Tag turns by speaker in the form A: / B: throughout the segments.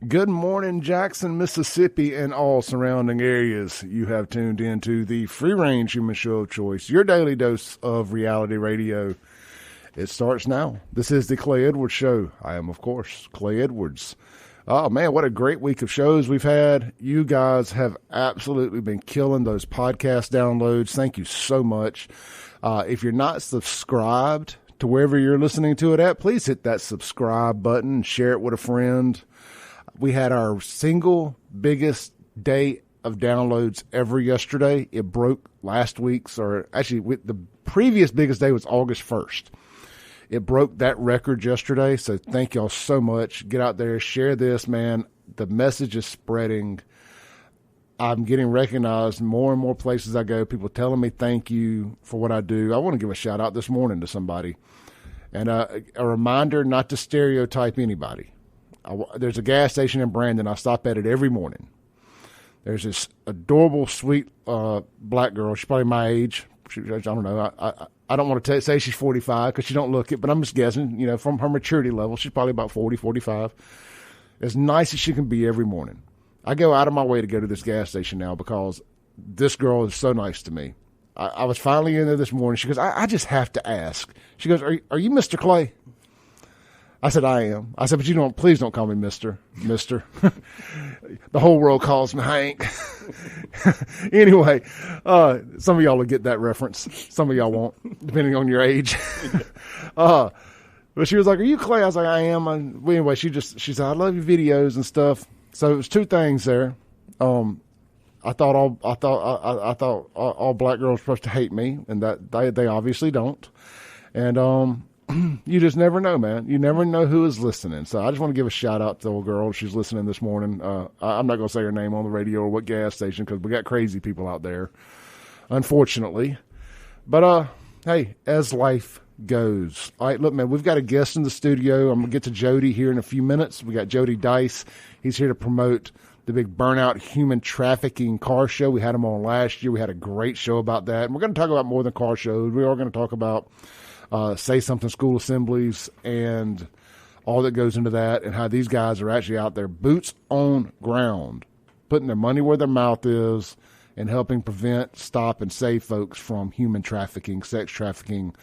A: Good morning, Jackson, Mississippi, and all surrounding areas. You have tuned into the free-range human show of choice, your daily dose of reality radio. It starts now. This is the Clay Edwards Show. I am, of course, Clay Edwards. Oh, man, what a great week of shows we've had. You guys have absolutely been killing those podcast downloads. Thank you so much. If you're not subscribed to wherever you're listening to it at, please hit that subscribe button and share it with a friend. We had our single biggest day of downloads ever yesterday. It broke last week's, or actually the previous biggest day was August 1st. It broke that record yesterday, so thank y'all so much. Get out there, share this, man. The message is spreading. I'm getting recognized more and more places I go. People telling me thank you for what I do. I want to give a shout out this morning to somebody. And a reminder not to stereotype anybody. There's a gas station in Brandon. I stop at it every morning. There's this adorable, sweet black girl. She's probably my age. I don't know. I don't want to say she's 45 because she don't look it, but I'm just guessing, from her maturity level, she's probably about 40, 45. As nice as she can be every morning. I go out of my way to go to this gas station now because this girl is so nice to me. I was finally in there this morning. She goes, I just have to ask. She goes, are you Mr. Clay? I said, I am. I said, but please don't call me Mr. The whole world calls me Hank. Anyway, some of y'all will get that reference. Some of y'all won't, depending on your age. But she was like, are you Clay? I was like, I am. Anyway, she said, I love your videos and stuff. So it was two things there. I thought all black girls were supposed to hate me, and that they obviously don't. And you just never know, man. You never know who is listening. So I just want to give a shout out to the old girl. She's listening this morning. I'm not going to say her name on the radio or what gas station because we got crazy people out there, unfortunately. But hey, as life goes. All right, look, man, we've got a guest in the studio. I'm going to get to Jody here in a few minutes. We got Jody Dyess. He's here to promote the big Burnout Human Trafficking car show. We had him on last year. We had a great show about that. And we're going to talk about more than car shows. We are going to talk about Say Something school assemblies and all that goes into that, and how these guys are actually out there boots on ground, putting their money where their mouth is and helping prevent, stop, and save folks from human trafficking, sex trafficking,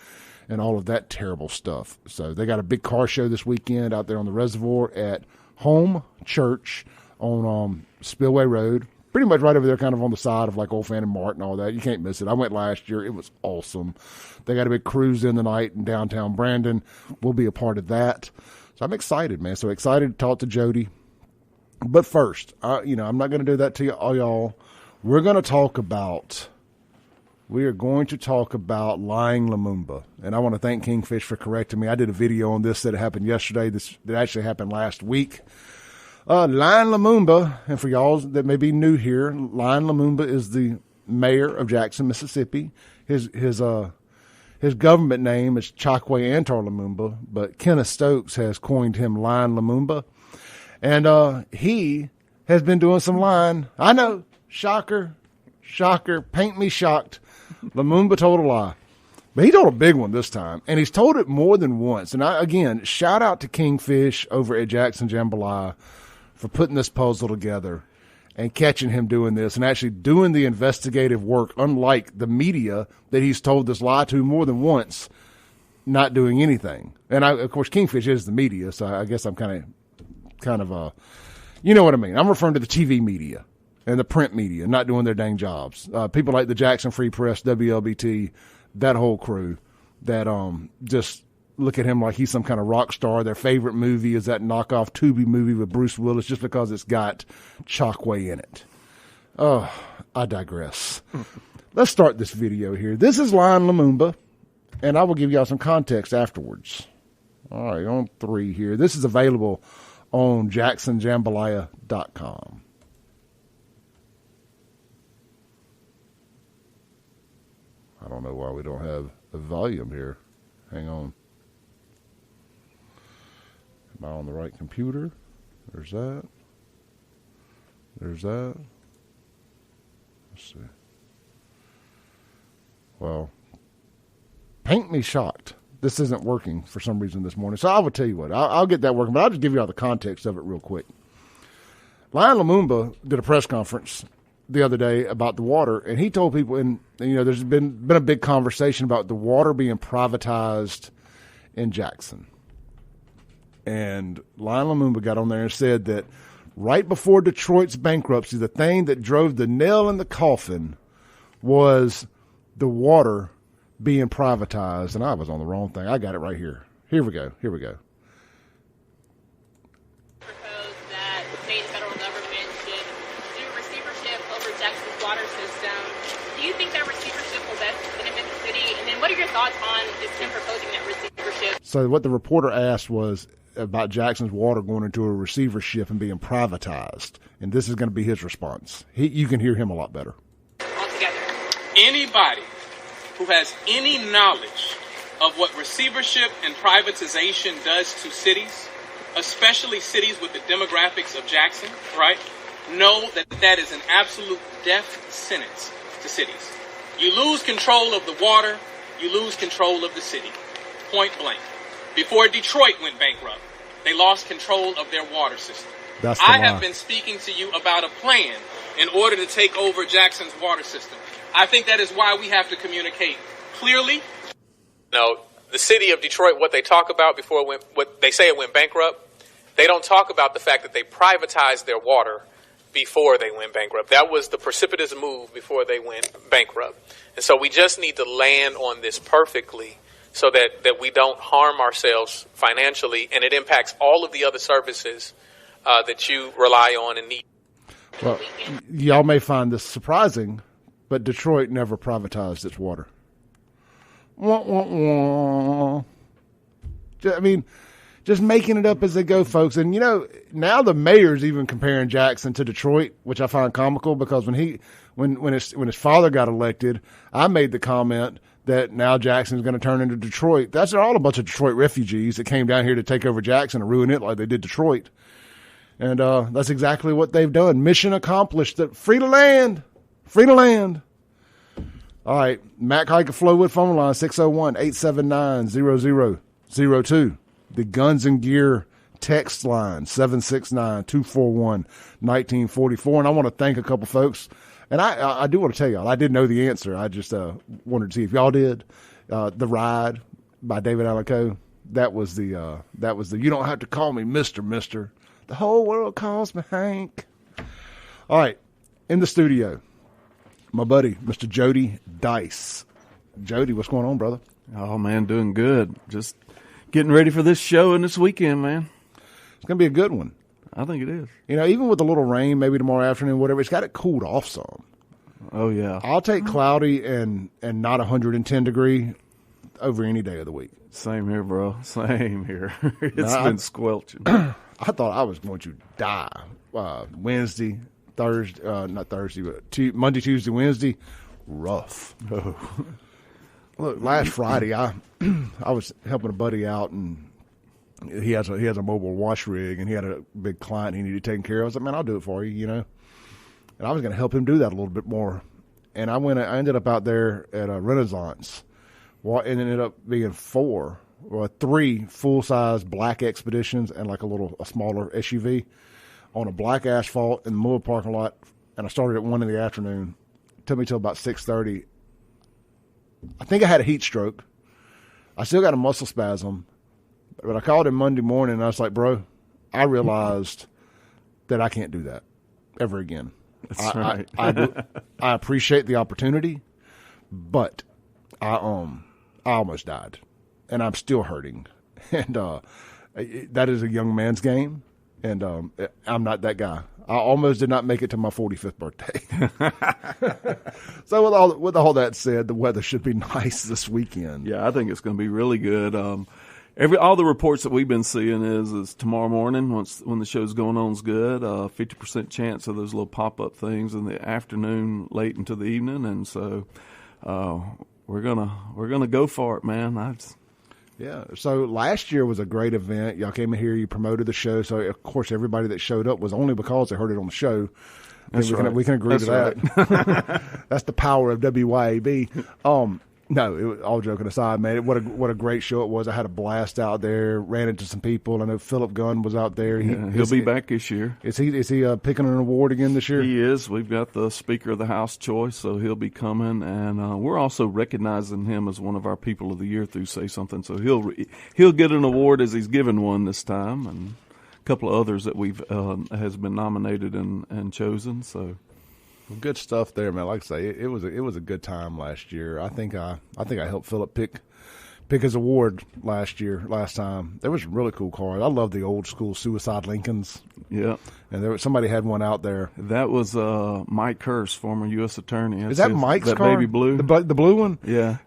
A: and all of that terrible stuff. So they got a big car show this weekend out there on the reservoir at Home Church on Spillway Road. Pretty much right over there, kind of on the side of like Old Fannin Mart and all that. You can't miss it. I went last year. It was awesome. They got a big cruise in the night in downtown Brandon. We'll be a part of that. So I'm excited, man. So excited to talk to Jody. But first, I'm not going to do that to y'all. We're going to talk about lying Lumumba. And I want to thank Kingfish for correcting me. I did a video on this that happened yesterday. That actually happened last week. Lying Lumumba, and for y'all that may be new here, Lying Lumumba is the mayor of Jackson, Mississippi. His government name is Chokwe Antar Lumumba, but Kenneth Stokes has coined him Lying Lumumba. And he has been doing some lying. I know, shocker, paint me shocked. Lumumba told a lie. But he told a big one this time, and he's told it more than once. And again, shout out to Kingfish over at Jackson Jambalaya for putting this puzzle together and catching him doing this and actually doing the investigative work, unlike the media that he's told this lie to more than once, not doing anything. And of course, Kingfish is the media, so I guess I'm kind of you know what I mean. I'm referring to the TV media and the print media not doing their dang jobs. People like the Jackson Free Press, WLBT, that whole crew that just look at him like he's some kind of rock star. Their favorite movie is that knockoff Tubi movie with Bruce Willis just because it's got Chokwe in it. Oh, I digress. Let's start this video here. This is Lying Lumumba, and I will give y'all some context afterwards. All right, on 3 here. This is available on jacksonjambalaya.com. I don't know why we don't have a volume here. Hang on. Am I on the right computer? There's that. There's that. Let's see. Well, paint me shocked. This isn't working for some reason this morning. So I will tell you what. I'll get that working, but I'll just give you all the context of it real quick. Lion Lumumba did a press conference the other day about the water, and he told people, and there's been a big conversation about the water being privatized in Jackson. And Lion Lumumba got on there and said that right before Detroit's bankruptcy, the thing that drove the nail in the coffin was the water being privatized. And I was on the wrong thing. I got it right here. Here we go.
B: Proposed that the state and federal government should do receivership over Jackson's water system. Do you think that receivership will best benefit the city? And then what are your thoughts on this him proposing that receivership?
A: So what the reporter asked was about Jackson's water going into a receivership and being privatized. And this is going to be his response. You can hear him a lot better.
B: Altogether.
C: Anybody who has any knowledge of what receivership and privatization does to cities, especially cities with the demographics of Jackson, right, know that that is an absolute death sentence to cities. You lose control of the water, you lose control of the city. Point blank. Before Detroit went bankrupt, they lost control of their water system. I have been speaking to you about a plan in order to take over Jackson's water system. I think that is why we have to communicate clearly. The city of Detroit, what they talk about before it went, what they say it went bankrupt, they don't talk about the fact that they privatized their water before they went bankrupt. That was the precipitous move before they went bankrupt. And so we just need to land on this perfectly so that we don't harm ourselves financially, and it impacts all of the other services that you rely on and need.
A: Well, y'all may find this surprising, but Detroit never privatized its water. Wah, wah, wah. I mean, just making it up as they go, folks. And, now the mayor's even comparing Jackson to Detroit, which I find comical because when his father got elected, I made the comment that now Jackson's going to turn into Detroit. They're all a bunch of Detroit refugees that came down here to take over Jackson and ruin it like they did Detroit. And that's exactly what they've done. Mission accomplished. Free to land. Free to land. All right. Matt Hike of Flowwood phone line, 601-879-0002. The Guns and Gear text line, 769-241-1944. And I want to thank a couple folks. And I do want to tell y'all, I did know the answer. I just wanted to see if y'all did. The Ride by David Allan Coe. That was the you don't have to call me Mr. The whole world calls me Hank. All right. In the studio, my buddy, Mr. Jody Dyess. Jody, what's going on, brother?
D: Oh, man, doing good. Just getting ready for this show and this weekend, man.
A: It's going to be a good one.
D: I think it is.
A: Even with a little rain, maybe tomorrow afternoon, whatever, it's got it cooled off some.
D: Oh, yeah.
A: I'll take cloudy and not 110 degree over any day of the week.
D: Same here, bro. Same here. It's been squelching.
A: I thought I was going to die. Wednesday, Thursday, not Thursday, but Monday, Tuesday, Wednesday, rough.
D: Oh.
A: Look, last Friday, I was helping a buddy out, and he has a mobile wash rig, and he had a big client he needed taken care of. I was like, man, I'll do it for you, And I was going to help him do that a little bit more. And I ended up out there at a Renaissance, and it ended up being 3 full-size black Expeditions and like a smaller SUV on a black asphalt in the middle of the parking lot. And I started at 1 in the afternoon. It took me till about 6:30. I think I had a heat stroke. I still got a muscle spasm. But I called him Monday morning, and I was like, bro, I realized that I can't do that ever again.
D: That's right.
A: I appreciate the opportunity, but I almost died, and I'm still hurting. And that is a young man's game, and I'm not that guy. I almost did not make it to my 45th birthday. So with all that said, the weather should be nice this weekend.
D: Yeah, I think it's going to be really good. All the reports that we've been seeing is tomorrow morning when the show's going on is good. 50% chance of those little pop-up things in the afternoon, late into the evening, and so we're gonna go for it, man.
A: Yeah. So last year was a great event. Y'all came in here, you promoted the show. So of course everybody that showed up was only because they heard it on the show. We can agree to that. That's the power of WYAB. No, all joking aside, man, what a great show it was. I had a blast out there, ran into some people. I know Philip Gunn was out there.
D: He'll be back this year.
A: Is he picking an award again this year?
D: He is. We've got the Speaker of the House choice, so he'll be coming. And we're also recognizing him as one of our People of the Year through Say Something. So he'll get an award as he's given one this time, and a couple of others that we've has been nominated and chosen. So.
A: Good stuff there, man. Like I say, it was a good time last year. I think I helped Philip pick his award last time. There was really cool cars. I love the old school Suicide Lincolns.
D: Yeah,
A: and somebody had one out there.
D: That was Mike Hurst, former U.S. attorney.
A: Is that Mike's
D: that
A: car?
D: Baby blue,
A: the blue one?
D: Yeah,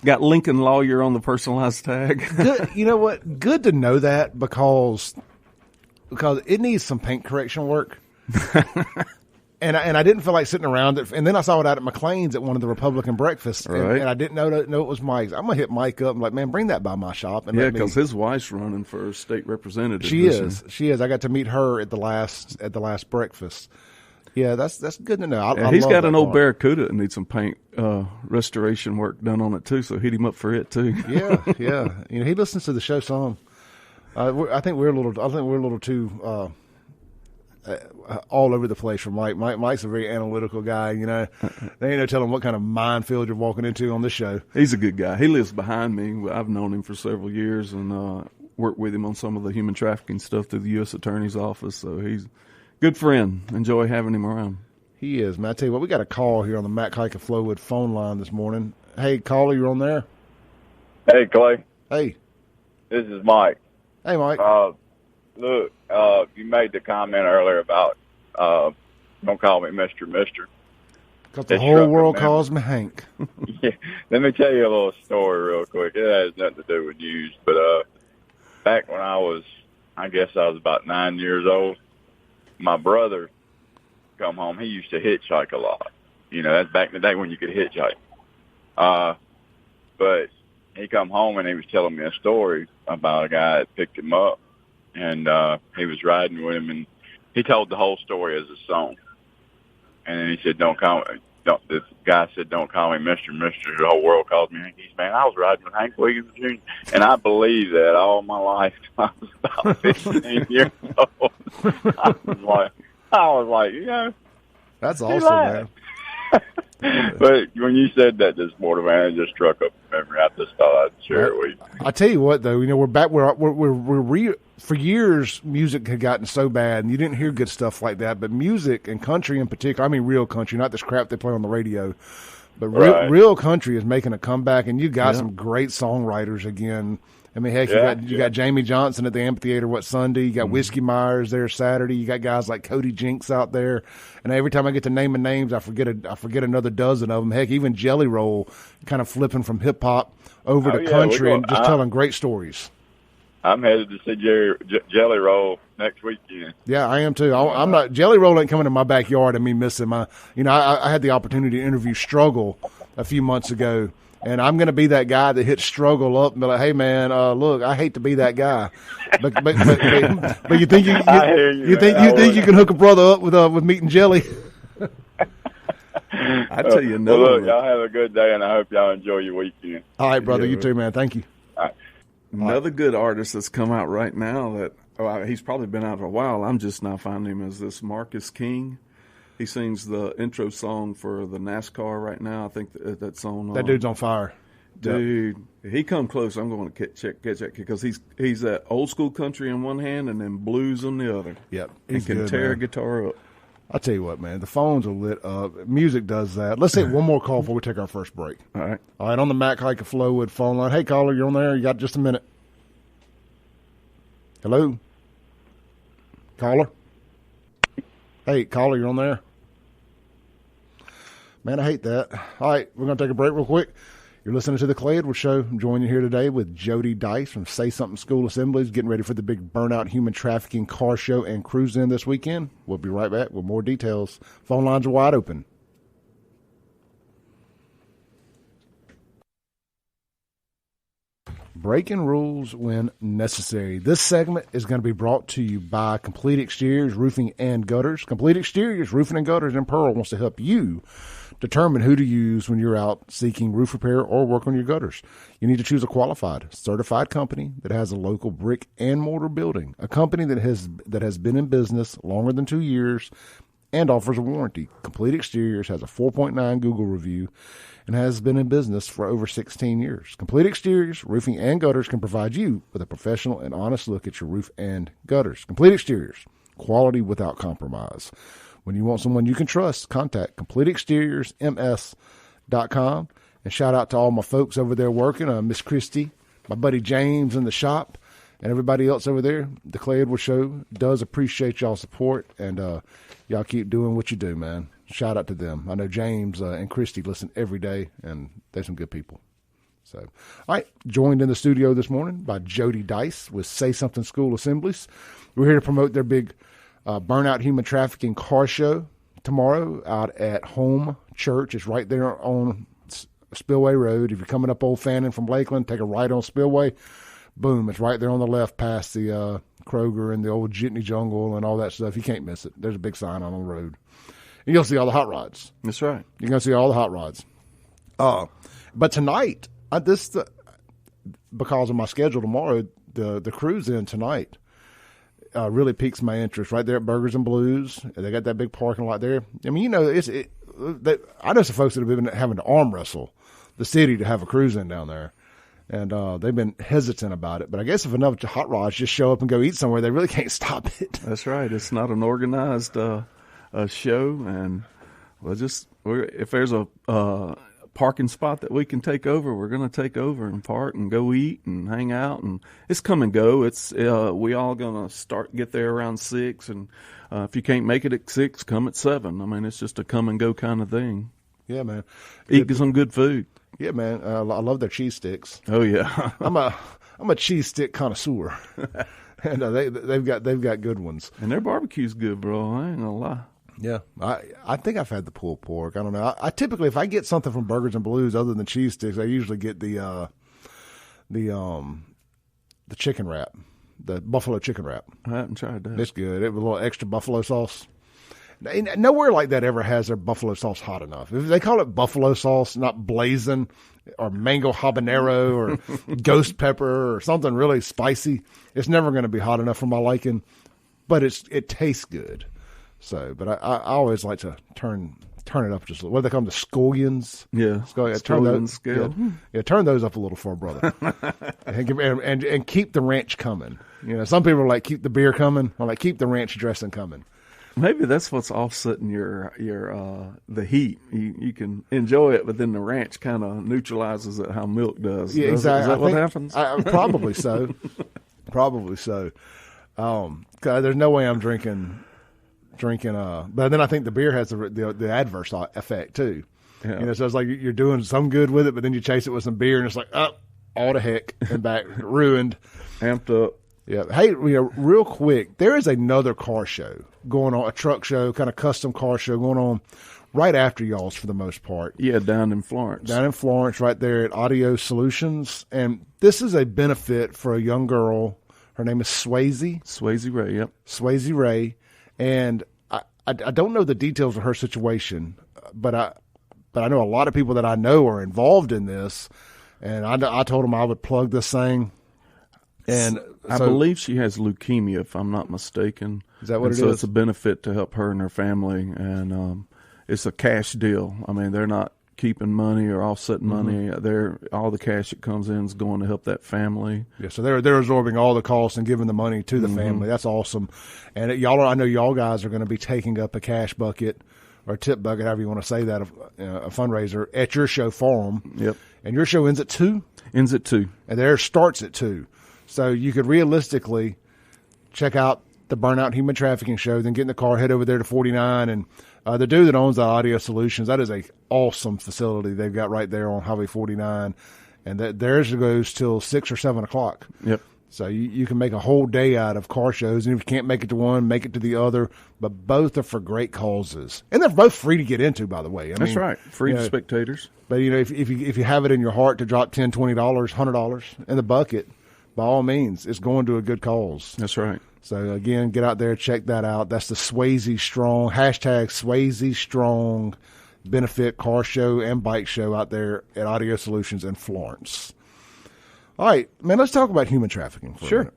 D: got Lincoln Lawyer on the personalized tag.
A: Good, you know what? Good to know that because it needs some paint correction work. And I didn't feel like sitting around it. And then I saw it out at McLean's at one of the Republican breakfasts.
D: Right.
A: And I didn't know it was Mike's. I'm going to hit Mike up and like, man, bring that by my shop. And
D: yeah, because his wife's running for state representative.
A: She is. I got to meet her at the last breakfast. Yeah, that's good to know.
D: He's got an old Barracuda that needs some paint restoration work done on it too. So hit him up for it too.
A: Yeah. You know, he listens to the show some. I think we're a little too. All over the place from Mike. Mike's a very analytical guy, you know. They ain't no telling what kind of minefield you're walking into on this show.
D: He's a good guy. He lives behind me. I've known him for several years and worked with him on some of the human trafficking stuff through the U.S. Attorney's Office. So he's a good friend. Enjoy having him around.
A: He is, man. I tell you what, we got a call here on the Matt Hike of Flowwood phone line this morning. Hey, caller, you're on there?
E: Hey, Clay.
A: Hey.
E: This is Mike.
A: Hey, Mike.
E: Look, you made the comment earlier about don't call me Mr.
A: Because the whole world calls me Hank.
E: Yeah. Let me tell you a little story real quick. It has nothing to do with news, but back when I guess I was about 9 years old, my brother come home. He used to hitchhike a lot. You know, that's back in the day when you could hitchhike. But he come home and he was telling me a story about a guy that picked him up. And he was riding with him, and he told the whole story as a song. And then he said, the guy said, don't call me Mr. The whole world calls me Hank. He said, man, I was riding with Hank Williams Jr. And I believed that all my life. I was about 15 years old. I was like, you know.
A: That's awesome, man.
E: But when you said that this morning, man, it just struck up a memory. I just thought I'd share it with you.
A: I tell you what, though, you know, we're back. For years, music had gotten so bad, and you didn't hear good stuff like that. But music and country in particular, I mean, real country, not this crap they play on the radio, but real country is making a comeback, and you got some great songwriters again. I mean, heck, you got Jamie Johnson at the amphitheater Sunday. You got Whiskey Myers there Saturday. You got guys like Cody Jinks out there. And every time I get to naming names, I forget another dozen of them. Heck, even Jelly Roll, kind of flipping from hip hop over to country and just telling great stories.
E: I'm headed to see Jelly Roll next weekend.
A: Yeah, I am too. I'm not. Jelly Roll ain't coming to my backyard and me missing my. You know, I had the opportunity to interview Struggle a few months ago. And I'm going to be that guy that hits Struggle up and be like, "Hey man, look, I hate to be that guy, but you think you think you can hook a brother up with meat and jelly?"
D: I tell you, no.
E: Well, look, y'all have a good day, and I hope y'all enjoy your weekend.
A: All right, brother, you too, man. Thank you.
E: All right.
D: Another good artist that's come out right now that he's probably been out for a while. I'm just now finding him as this Marcus King. He sings the intro song for the NASCAR right now. I think that song.
A: That dude's on fire.
D: Dude, he come close. I'm going to catch that because he's that old school country in one hand and then blues on the other.
A: Yep,
D: he can tear a guitar up.
A: I'll tell you what, man. The phones are lit up. Music does that. Let's take one more call before we take our first break.
D: All right.
A: On the Matt Hike of Flowwood phone line. Hey, caller, you're on there. You got just a minute. Hello? Caller? Hey, caller, you're on there. Man, I hate that. All right, we're going to take a break real quick. You're listening to The Clay Edwards Show. I'm joining you here today with Jody Dyess from Say Something School Assemblies, getting ready for the big Burnout Human Trafficking car show and cruise in this weekend. We'll be right back with more details. Phone lines are wide open. Breaking rules when necessary. This segment is going to be brought to you by Complete Exteriors, Roofing and Gutters. Complete Exteriors, Roofing and Gutters in Pearl wants to help you Determine who to use when you're out seeking roof repair or work on your gutters. You need to choose a qualified, certified company that has a local brick and mortar building, a company that has been in business longer than 2 years and offers a warranty. Complete Exteriors has a 4.9 Google review and has been in business for over 16 years. Complete Exteriors, Roofing and Gutters can provide you with a professional and honest look at your roof and gutters. Complete Exteriors, quality without compromise. When you want someone you can trust, contact CompleteExteriorsMS.com. And shout out to all my folks over there working, Miss Christie, my buddy James in the shop, and everybody else over there. The Clay Edwards Show does appreciate y'all's support, and y'all keep doing what you do, man. Shout out to them. I know James and Christy listen every day, and they're some good people. So, all right, joined in the studio this morning by Jody Dyess with Say Something School Assemblies. We're here to promote their big Burnout Human Trafficking car show tomorrow out at Home Church. It's right there on Spillway Road. If you're coming up Old Fannin from Lakeland, take a right on Spillway. Boom, it's right there on the left past the Kroger and the old Jitney Jungle and all that stuff. You can't miss it. There's a big sign on the road. And you'll see all the hot rods.
D: That's right.
A: You're going to see all the hot rods. But tonight, because of my schedule tomorrow, the cruise in tonight really piques my interest. Right there at Burgers and Blues, they got that big parking lot there. I mean, you know, I know some folks that have been having to arm wrestle the city to have a cruise in down there. And they've been hesitant about it. But I guess if enough hot rods just show up and go eat somewhere, they really can't stop it.
D: That's right. It's not an organized show. And if there's a parking spot that we can take over, we're going to take over and park and go eat and hang out. And it's come and go. It's we all going to get there around 6. And if you can't make it at 6, come at 7. I mean, it's just a come and go kind of thing.
A: Yeah, man.
D: Eat some good food.
A: Yeah, man. I love their cheese sticks.
D: Oh yeah,
A: I'm a cheese stick connoisseur, and they've got good ones.
D: And their barbecue's good, bro. I ain't gonna lie.
A: Yeah, I think I've had the pulled pork. I don't know. I typically, if I get something from Burgers and Blues other than cheese sticks, I usually get the chicken wrap, the buffalo chicken wrap.
D: I haven't tried that.
A: It's good. It with a little extra buffalo sauce. Nowhere like that ever has their buffalo sauce hot enough. If they call it buffalo sauce, not blazing or mango habanero or ghost pepper or something really spicy, it's never going to be hot enough for my liking. But it tastes good. So, but I always like to turn it up just a little. What do they call them? The scullions?
D: Yeah,
A: scullion
D: scale.
A: Yeah, turn those up a little for a brother, and keep the ranch coming. You know, some people are like keep the beer coming. I like keep the ranch dressing coming.
D: Maybe that's what's offsetting your the heat. You can enjoy it, but then the ranch kind of neutralizes it how milk does.
A: Yeah, exactly.
D: Is that what happens?
A: Probably so. Probably so. 'Cause there's no way I'm drinking. But then I think the beer has the adverse effect too.
D: Yeah.
A: You know, so it's like you're doing some good with it, but then you chase it with some beer, and it's like, all the heck, and back ruined,
D: amped up.
A: Yeah. Hey, real quick, there is another car show going on, a truck show, kind of custom car show going on right after y'all's for the most part.
D: Yeah, down in Florence.
A: Right there at Audio Solutions. And this is a benefit for a young girl. Her name is
D: Swayze Ray, yep.
A: Swayze Ray. And I don't know the details of her situation, but I know a lot of people that I know are involved in this. And I told them I would plug this thing. And
D: I believe she has leukemia, if I'm not mistaken.
A: Is that what it is?
D: So it's a benefit to help her and her family, and it's a cash deal. I mean, they're not keeping money or offsetting money. All the cash that comes in is going to help that family.
A: Yeah, so they're absorbing all the costs and giving the money to the family. That's awesome. And I know y'all guys are going to be taking up a cash bucket or tip bucket, however you want to say that, a fundraiser at your show for them.
D: Yep.
A: And your show ends at 2? Ends at 2. And theirs starts at 2. So you could realistically check out the Burnout Human Trafficking show, then get in the car, head over there to 49. And the dude that owns the Audio Solutions, that is a awesome facility they've got right there on Highway 49. And theirs goes till 6 or 7 o'clock.
D: Yep.
A: So you can make a whole day out of car shows. And if you can't make it to one, make it to the other. But both are for great causes. And they're both free to get into, by the way.
D: That's right. Free to spectators.
A: But, if you have it in your heart to drop $10, $20, $100 in the bucket, by all means, it's going to a good cause.
D: That's right.
A: So, again, get out there, check that out. That's the Swayze Strong, #Swayze Strong benefit car show and bike show out there at Audio Solutions in Florence. All right, man, let's talk about human trafficking for a minute.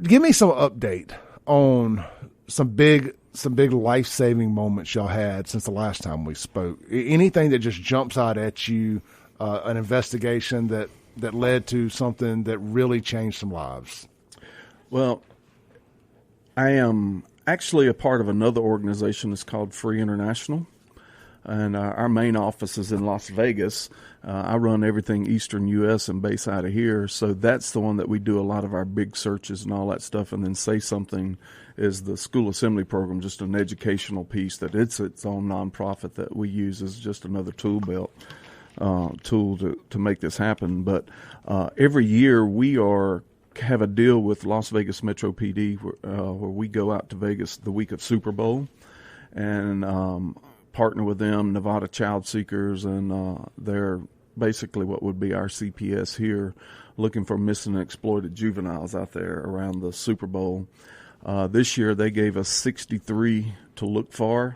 A: Give me some update on some big life-saving moments y'all had since the last time we spoke. Anything that just jumps out at you, an investigation that led to something that really changed some lives?
D: Well, I am actually a part of another organization that's called Free International, and our main office is in Las Vegas. I run everything Eastern U.S. and base out of here, so that's the one that we do a lot of our big searches and all that stuff. And then Say Something is the school assembly program, just an educational piece that it's its own nonprofit that we use as just another tool to make this happen. But every year we have a deal with Las Vegas Metro PD where we go out to Vegas the week of Super Bowl and partner with them, Nevada Child Seekers, and they're basically what would be our CPS here, looking for missing and exploited juveniles out there around the Super Bowl. This year they gave us 63 to look for.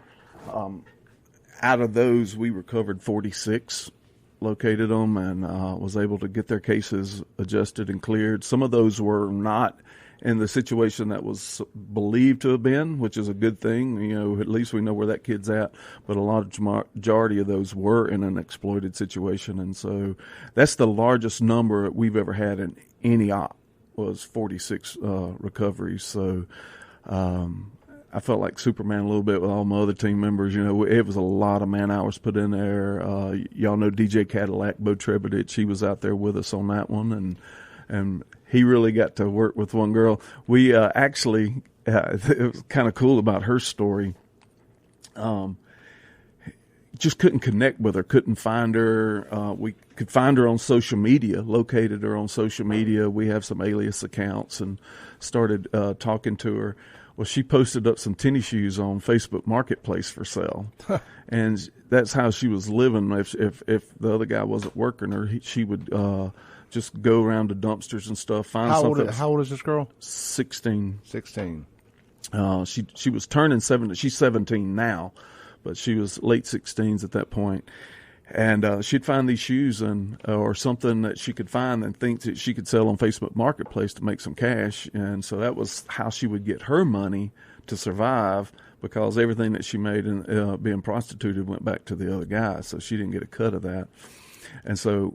D: Out of those, we recovered 46, located them, and was able to get their cases adjusted and cleared. Some of those were not in the situation that was believed to have been, which is a good thing. You know, at least we know where that kid's at. But a large majority of those were in an exploited situation. And so that's the largest number we've ever had in any op, was 46 recoveries. So I felt like Superman a little bit with all my other team members. You know, it was a lot of man hours put in there. Y'all know DJ Cadillac, Bo Trebedich. He was out there with us on that one. And he really got to work with one girl. We actually, it was kind of cool about her story. Just couldn't connect with her, couldn't find her. We could find her on social media, located her on social media. We have some alias accounts and started talking to her. Well, she posted up some tennis shoes on Facebook Marketplace for sale. And that's how she was living. If the other guy wasn't working her, she would just go around to dumpsters and stuff, find something.
A: How old is this girl?
D: 16.
A: 16.
D: She was turning 17. She's 17 now, but she was late 16s at that point. And she'd find these shoes or something that she could find and think that she could sell on Facebook Marketplace to make some cash. And so that was how she would get her money to survive, because everything that she made in being prostituted went back to the other guy. So she didn't get a cut of that. And so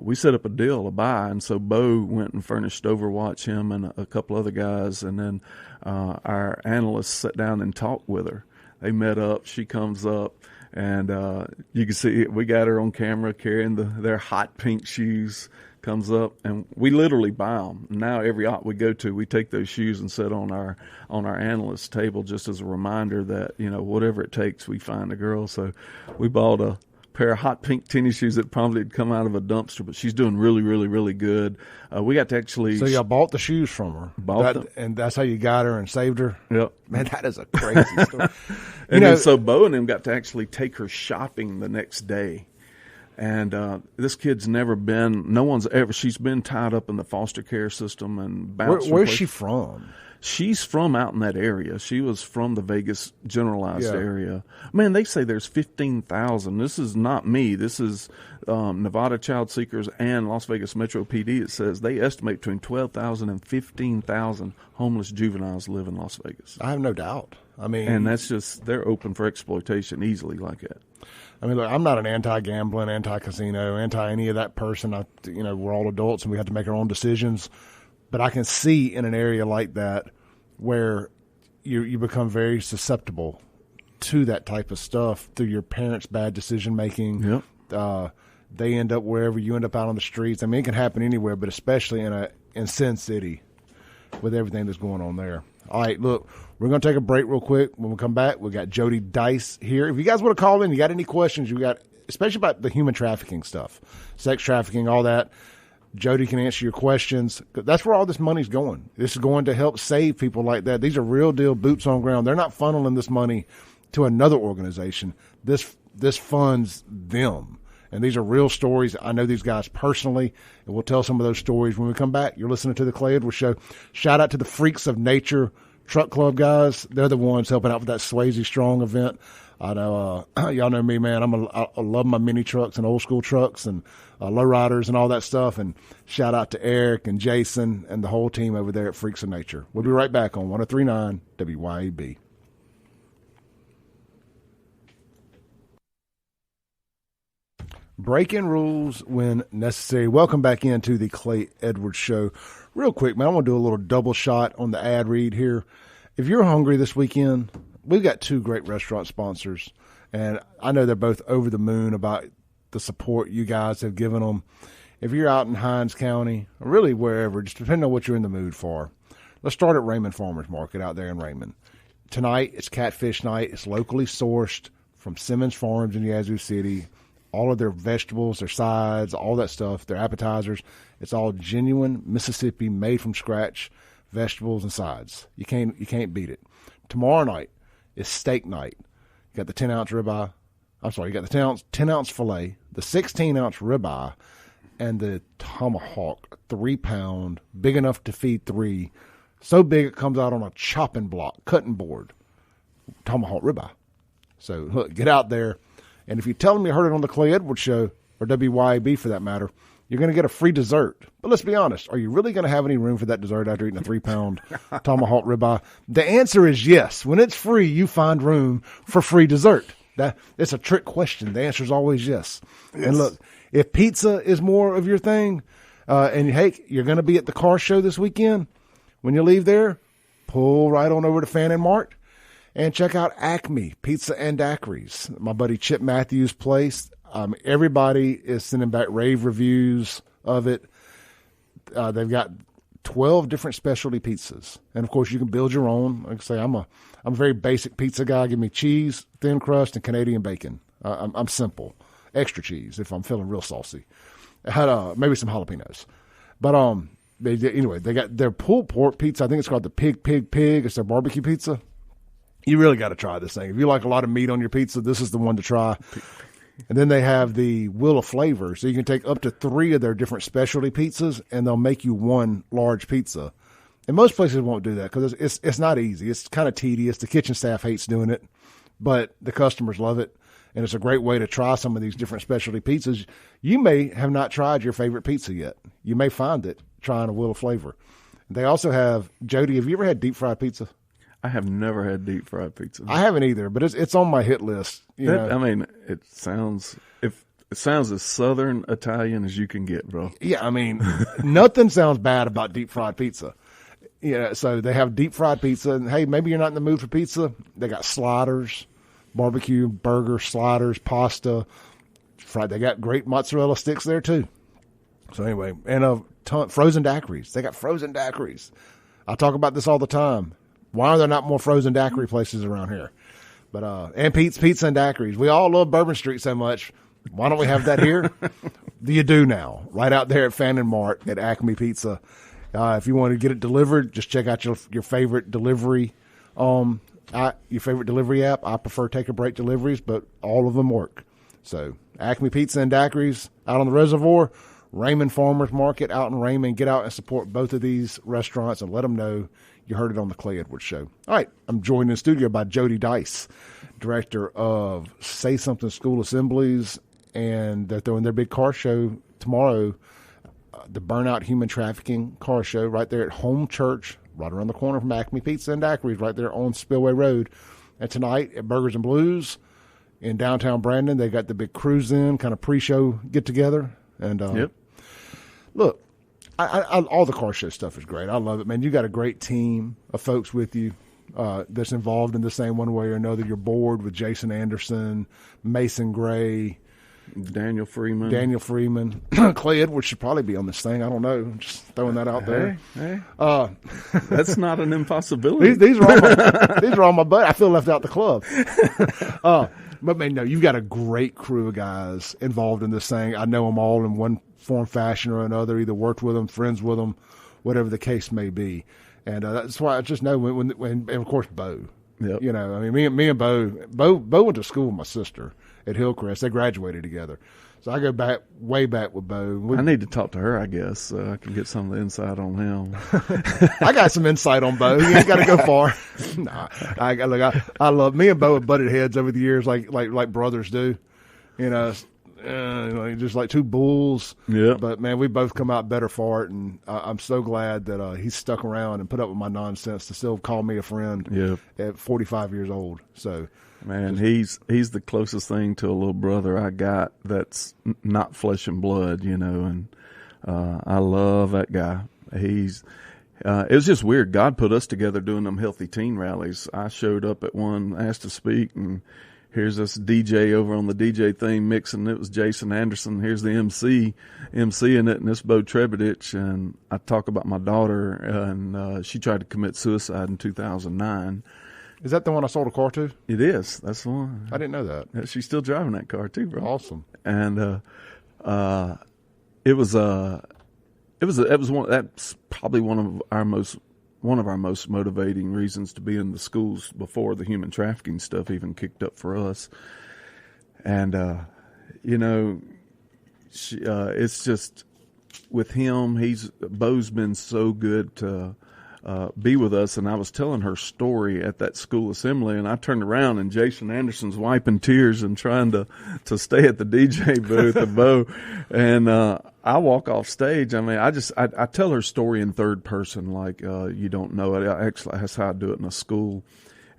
D: we set up a deal, a buy. And so Bo went and furnished Overwatch, him and a couple other guys. And then our analysts sat down and talked with her. They met up. She comes up. And you can see we got her on camera carrying their hot pink shoes, comes up, and we literally buy them. Now every op we go to, we take those shoes and set on our analyst table just as a reminder that, you know, whatever it takes, we find a girl. So we bought a pair of hot pink tennis shoes that probably had come out of a dumpster, but she's doing really, really, really good. We got to actually...
A: So y'all bought the shoes from her.
D: Them.
A: And that's how you got her and saved her?
D: Yep.
A: Man, that is a crazy story.
D: Then so Bo and them got to actually take her shopping the next day. And this kid's never been... She's been tied up in the foster care system and bounced...
A: Where's she from?
D: She's from out in that area. She was from the Vegas generalized area. Man, they say there's 15,000. This is not me. This is Nevada Child Seekers and Las Vegas Metro PD. It says they estimate between 12,000 and 15,000 homeless juveniles live in Las Vegas.
A: I have no doubt. I mean,
D: and that's just, they're open for exploitation easily like that.
A: I mean, look, I'm not an anti-gambling, anti-casino, anti-any of that person. We're all adults and we have to make our own decisions. But I can see in an area like that where you become very susceptible to that type of stuff through your parents' bad decision-making.
D: Yep.
A: They end up wherever, you end up out on the streets. I mean, it can happen anywhere, but especially in Sin City with everything that's going on there. All right, look, we're going to take a break real quick. When we come back, we got Jody Dyess here. If you guys want to call in, you got any questions, especially about the human trafficking stuff, sex trafficking, all that, Jody can answer your questions. That's where all this money's going. This is going to help save people like that. These are real deal boots on ground. They're not funneling this money to another organization. This funds them. And these are real stories. I know these guys personally, and we'll tell some of those stories when we come back. You're listening to the Clay Edwards Show. Shout out to the Freaks of Nature truck club guys, they're the ones helping out with that Swayze Strong event. I know, y'all know me, man. I love my mini trucks and old school trucks and lowriders and all that stuff. And shout out to Eric and Jason and the whole team over there at Freaks of Nature. We'll be right back on 103.9 WYAB. Breaking rules when necessary. Welcome back into the Clay Edwards Show. Real quick, man, I want to do a little double shot on the ad read here. If you're hungry this weekend, we've got two great restaurant sponsors, and I know they're both over the moon about the support you guys have given them. If you're out in Hinds County, or really wherever, just depending on what you're in the mood for, let's start at Raymond Farmers Market out there in Raymond. Tonight, it's catfish night. It's locally sourced from Simmons Farms in Yazoo City. All of their vegetables, their sides, all that stuff, their appetizers, it's all genuine Mississippi, made from scratch vegetables and sides. You can't beat it. Tomorrow night is steak night. You got the 10-ounce ribeye. I'm sorry, you got the 10-ounce filet, the 16-ounce ribeye, and the tomahawk, 3-pound, big enough to feed 3. So big it comes out on a chopping block, cutting board. Tomahawk ribeye. So look, get out there. And if you tell them you heard it on the Clay Edwards Show, or WYAB for that matter, you're going to get a free dessert. But let's be honest, are you really going to have any room for that dessert after eating a 3-pound tomahawk ribeye? The answer is yes. When it's free, you find room for free dessert. It's a trick question. The answer is always yes. And look, if pizza is more of your thing, and hey, you're going to be at the car show this weekend, when you leave there, pull right on over to Fannin Mart. And check out Acme Pizza and Daiquiris, my buddy Chip Matthews' place. Everybody is sending back rave reviews of it. They've got 12 different specialty pizzas, and of course you can build your own. Like I say, I'm a very basic pizza guy. Give me cheese, thin crust, and Canadian bacon. I'm simple, extra cheese if I'm feeling real saucy. I had maybe some jalapenos, but anyway, they got their pulled pork pizza. I think it's called the Pig. It's their barbecue pizza. You really got to try this thing. If you like a lot of meat on your pizza, this is the one to try. And then they have the Wheel of Flavor. So you can take up to 3 of their different specialty pizzas, and they'll make you one large pizza. And most places won't do that because it's not easy. It's kind of tedious. The kitchen staff hates doing it, but the customers love it. And it's a great way to try some of these different specialty pizzas. You may have not tried your favorite pizza yet. You may find it trying a Wheel of Flavor. They also have, Jody, have you ever had deep fried pizza?
D: I have never had deep fried pizza.
A: I haven't either, but it's on my hit list.
D: I mean, it sounds as Southern Italian as you can get, bro.
A: Yeah, I mean, nothing sounds bad about deep fried pizza. So they have deep fried pizza, and hey, maybe you're not in the mood for pizza. They got sliders, barbecue, burger, sliders, pasta, fried. They got great mozzarella sticks there too. So anyway, and frozen daiquiris. They got frozen daiquiris. I talk about this all the time. Why are there not more frozen daiquiri places around here? But and pizza and daiquiris. We all love Bourbon Street so much. Why don't we have that here? You do now. Right out there at Fannin Mart at Acme Pizza. If you want to get it delivered, just check out your favorite delivery app. I prefer Take a Break deliveries, but all of them work. So Acme Pizza and Daiquiris out on the reservoir. Raymond Farmers Market out in Raymond. Get out and support both of these restaurants and let them know you heard it on the Clay Edwards Show. All right, I'm joined in the studio by Jody Dyess, director of Say Something School Assemblies, and they're throwing their big car show tomorrow, the Burnout Human Trafficking car show right there at Home Church, right around the corner from Acme Pizza and Daiquiris, right there on Spillway Road. And tonight at Burgers and Blues in downtown Brandon, they got the big cruise-in kind of pre-show get-together. And look, all the car show stuff is great. I love it, man. You got a great team of folks with you that's involved in the same one way or another. You're bored with Jason Anderson, Mason Gray,
D: Daniel Freeman.
A: Clay Edwards should probably be on this thing. I don't know. I'm just throwing that out there.
D: Hey. That's not an impossibility.
A: These are all my buddies. I feel left out the club. But man, no, you've got a great crew of guys involved in this thing. I know them all in one form, fashion, or another. Either worked with them, friends with them, whatever the case may be. And that's why I just know when and of course Bo.
D: Yep.
A: You know, I mean, me and Bo went to school with my sister at Hillcrest. They graduated together. So I go way back with Bo.
D: I need to talk to her, I guess, so I can get some of the insight on him.
A: I got some insight on Bo. He ain't got to go far. Nah, I love me and Bo have butted heads over the years, like brothers do. Just like two bulls.
D: Yeah.
A: But man, we both come out better for it, and I'm so glad that he's stuck around and put up with my nonsense to still call me a friend.
D: Yeah.
A: At 45 years old. So.
D: Man, he's the closest thing to a little brother I got that's not flesh and blood, and I love that guy. It was just weird. God put us together doing them healthy teen rallies. I showed up at one, asked to speak, and here's this DJ over on the DJ thing mixing. It was Jason Anderson. Here's the MC in it, and this Bo Trebedich. And I talk about my daughter, and she tried to commit suicide in 2009.
A: Is that the one I sold a car to?
D: It is. That's the one.
A: I didn't know that.
D: Yeah, she's still driving that car too, bro.
A: Awesome.
D: And it was one. That's probably one of our most motivating reasons to be in the schools before the human trafficking stuff even kicked up for us. And it's just with him. Bo's been so good to be with us, and I was telling her story at that school assembly, and I turned around and Jason Anderson's wiping tears and trying to stay at the DJ booth at Bo, and I walk off stage. I mean, I tell her story in third person, like you don't know it. Actually, that's how I do it in a school,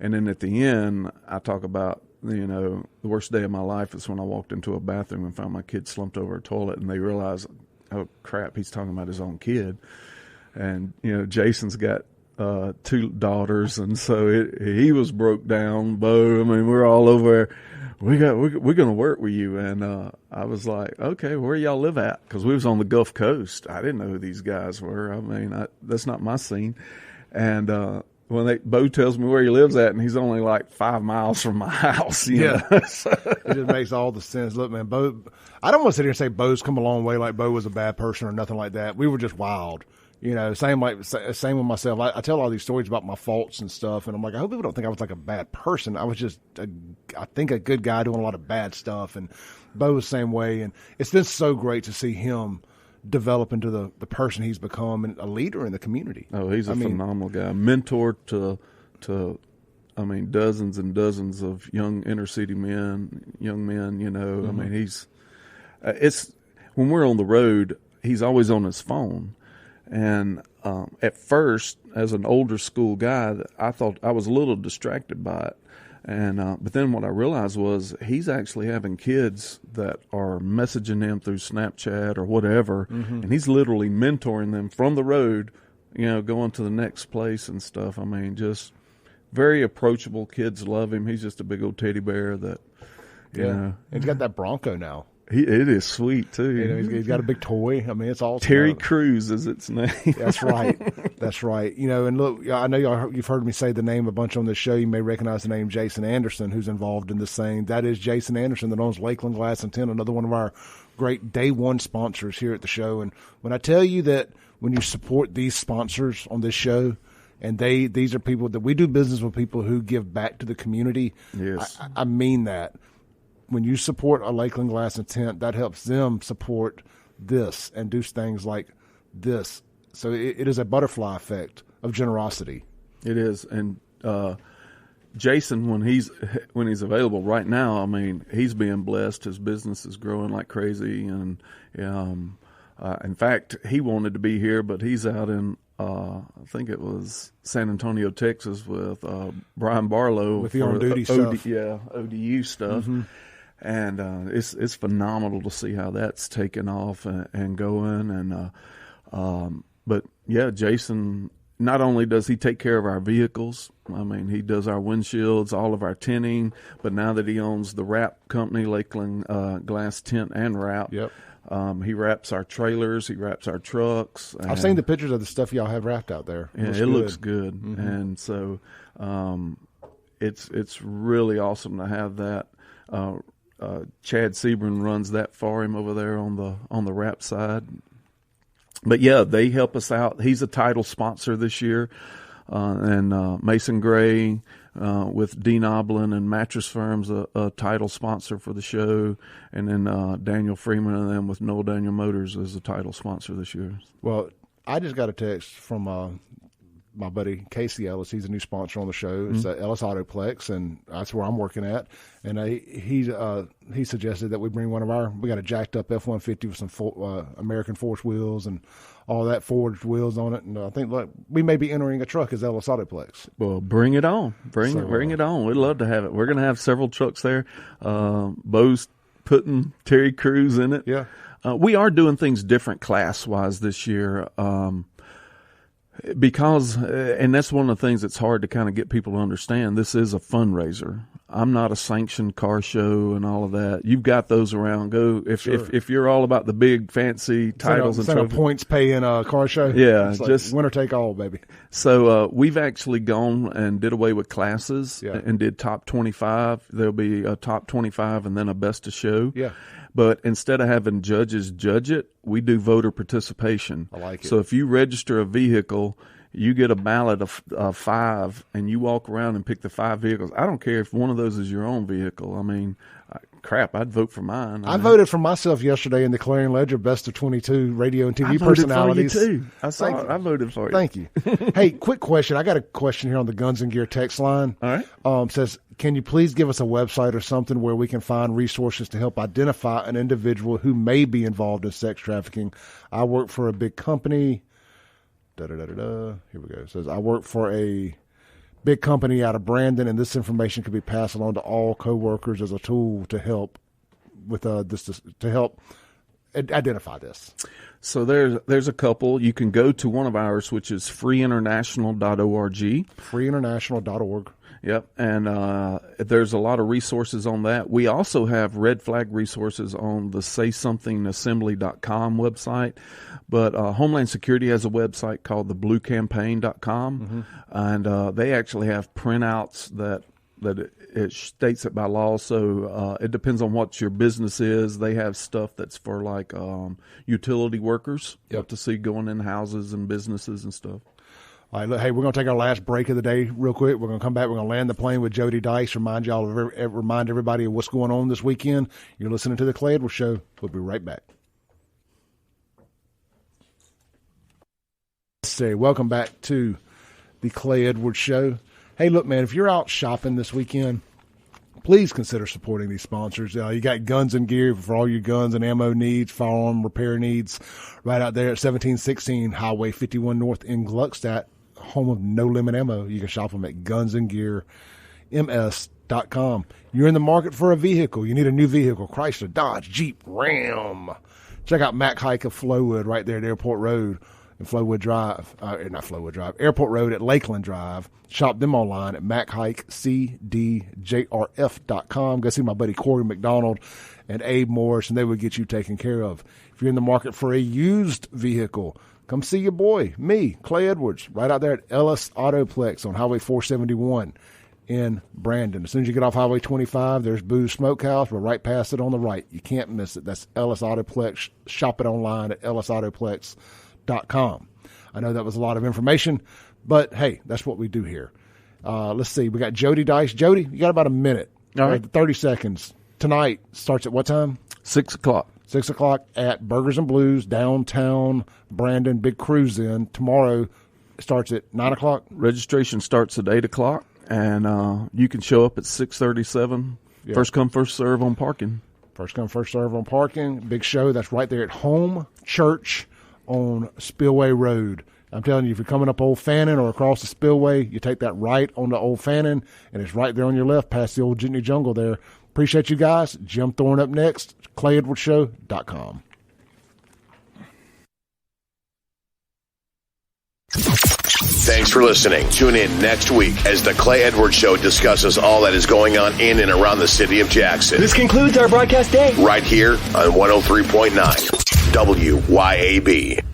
D: and then at the end, I talk about the worst day of my life is when I walked into a bathroom and found my kid slumped over a toilet, and they realized, oh crap, he's talking about his own kid. And, Jason's got 2 daughters, and so he was broke down. Bo, I mean, we're all over. We're going to work with you. And I was like, okay, where y'all live at? Because we was on the Gulf Coast. I didn't know who these guys were. I mean, that's not my scene. And when Bo tells me where he lives at, and he's only like 5 miles from my house. You know? So.
A: It just makes all the sense. Look, man, Bo, I don't want to sit here and say Bo's come a long way, like Bo was a bad person or nothing like that. We were just wild. Same with myself. I tell all these stories about my faults and stuff, and I'm like, I hope people don't think I was like a bad person. I was just, I think, a good guy doing a lot of bad stuff, and Bo was the same way. And it's been so great to see him develop into the person he's become and a leader in the community.
D: Oh, he's a phenomenal guy. Mentor to dozens and dozens of young inner city young men, Mm-hmm. I mean, it's when we're on the road, he's always on his phone. And at first, as an older school guy, I thought I was a little distracted by it. And but then what I realized was he's actually having kids that are messaging him through Snapchat or whatever, mm-hmm. and he's literally mentoring them from the road, going to the next place and stuff. I mean, just very approachable. Kids love him. He's just a big old teddy bear that, you know.
A: And he's got that Bronco now.
D: It is sweet too.
A: He's got a big toy. I mean, it's awesome.
D: Terry Crews is its name.
A: That's right. That's right. And look, I know you've heard me say the name a bunch on this show. You may recognize the name Jason Anderson, who's involved in this thing. That is Jason Anderson that owns Lakeland Glass and Tint, another one of our great day one sponsors here at the show. And when I tell you that when you support these sponsors on this show, and these are people that we do business with, people who give back to the community.
D: Yes,
A: I mean that. When you support a Lakeland Glass and Tint, that helps them support this and do things like this. So it is a butterfly effect of generosity.
D: It is. And Jason, when he's available right now, I mean, he's being blessed. His business is growing like crazy. And in fact, he wanted to be here, but he's out in I think it was San Antonio, Texas, with Brian Barlow
A: with the on-duty stuff.
D: ODU stuff. Mm-hmm. And it's phenomenal to see how that's taken off and going. And but yeah, Jason, not only does he take care of our vehicles, I mean, he does our windshields, all of our tinting, but now that he owns the wrap company, Lakeland Glass Tint and Wrap,
A: yep.
D: He wraps our trailers, he wraps our trucks.
A: I've seen the pictures of the stuff y'all have wrapped out there.
D: It looks good. Mm-hmm. And so it's really awesome to have that. Chad Sebring runs that for him over there on the wrap side. But yeah, they help us out. He's a title sponsor this year. and Mason Gray with Dean Oblin and Mattress Firms, a title sponsor for the show, and then Daniel Freeman and them with Noel Daniel Motors as a title sponsor this year.
A: Well, I just got a text from my buddy Casey Ellis. He's a new sponsor on the show. It's Ellis Autoplex, and that's where I'm working at. And he suggested that we bring we got a jacked up F-150 with some American Force wheels and all that forged wheels on it. And I think we may be entering a truck as Ellis Autoplex.
D: Well, bring it on. Bring it on. We'd love to have it. We're going to have several trucks there. Bo's putting Terry Crews in it.
A: Yeah.
D: We are doing things different class-wise this year. Because, and that's one of the things that's hard to kind of get people to understand, this is a fundraiser. I'm not a sanctioned car show and all of that. You've got those around. Go if you're all about the big fancy titles and trophies.
A: Points paying a car show.
D: Yeah,
A: it's
D: just
A: winner take all, baby.
D: So we've actually gone and did away with classes and did top 25. There'll be a top 25 and then a best of show.
A: Yeah.
D: But instead of having judges judge it, we do voter participation.
A: I like it.
D: So if you register a vehicle, you get a ballot of 5, and you walk around and pick the 5 vehicles. I don't care if one of those is your own vehicle. I mean, crap, I'd vote for mine.
A: I voted for myself yesterday in the Clarion Ledger Best of 22 radio and TV personalities.
D: I voted for you too. I saw it. I voted for you.
A: Thank you. Hey, quick question. I got a question here on the Guns and Gear text line.
D: All right.
A: Says, can you please give us a website or something where we can find resources to help identify an individual who may be involved in sex trafficking? I work for a big company. Here we go. It says, I work for a big company out of Brandon, and this information could be passed along to all coworkers as a tool to help with to help identify this.
D: So there's a couple. You can go to one of ours, which is freeinternational.org.
A: Freeinternational.org.
D: Yep, and there's a lot of resources on that. We also have red flag resources on the saysomthingassembly.com website, but Homeland Security has a website called thebluecampaign.com, and they actually have printouts that it states it by law. So it depends on what your business is. They have stuff that's for like utility workers, to see going in houses and businesses and stuff.
A: All right, hey, we're going to take our last break of the day real quick. We're going to come back. We're going to land the plane with Jody Dyess. Remind everybody of what's going on this weekend. You're listening to The Clay Edwards Show. We'll be right back. Welcome back to The Clay Edwards Show. Hey, look, man, if you're out shopping this weekend, please consider supporting these sponsors. You got Guns and Gear for all your guns and ammo needs, firearm repair needs, right out there at 1716 Highway 51 North in Gluckstadt, home of No Limit Ammo. You can shop them at gunsandgearms.com. You're in the market for a vehicle. You need a new vehicle, Chrysler, Dodge, Jeep, Ram. Check out Mac Hike of Flowwood right there at Airport Road and Airport Road at Lakeland Drive. Shop them online at MacHikeCDJRF.com. Go see my buddy Corey McDonald and Abe Morris, and they will get you taken care of. If you're in the market for a used vehicle, come see your boy, me, Clay Edwards, right out there at Ellis Autoplex on Highway 471 in Brandon. As soon as you get off Highway 25, there's Boo's Smokehouse. We're right past it on the right. You can't miss it. That's Ellis Autoplex. Shop it online at ellisautoplex.com. I know that was a lot of information, but hey, that's what we do here. Let's see. We got Jody Dyess. Jody, you got about a minute.
D: All right.
A: 30 seconds. Tonight starts at what time?
D: 6 o'clock.
A: 6 o'clock at Burgers and Blues, downtown Brandon, big cruise in. Tomorrow starts at 9 o'clock.
D: Registration starts at 8 o'clock, and you can show up at 6:37.
A: Yeah.
D: First come, first serve on parking.
A: First come, first serve on parking. Big show. That's right there at Home Church on Spillway Road. I'm telling you, if you're coming up Old Fannin or across the Spillway, you take that right on the Old Fannin, and it's right there on your left past the old Jitney Jungle there. Appreciate you guys. Jim Thorne up next. ClayEdwardsShow.com.
F: Thanks for listening. Tune in next week as The Clay Edwards Show discusses all that is going on in and around the city of Jackson.
G: This concludes our broadcast day.
F: Right here on 103.9 WYAB.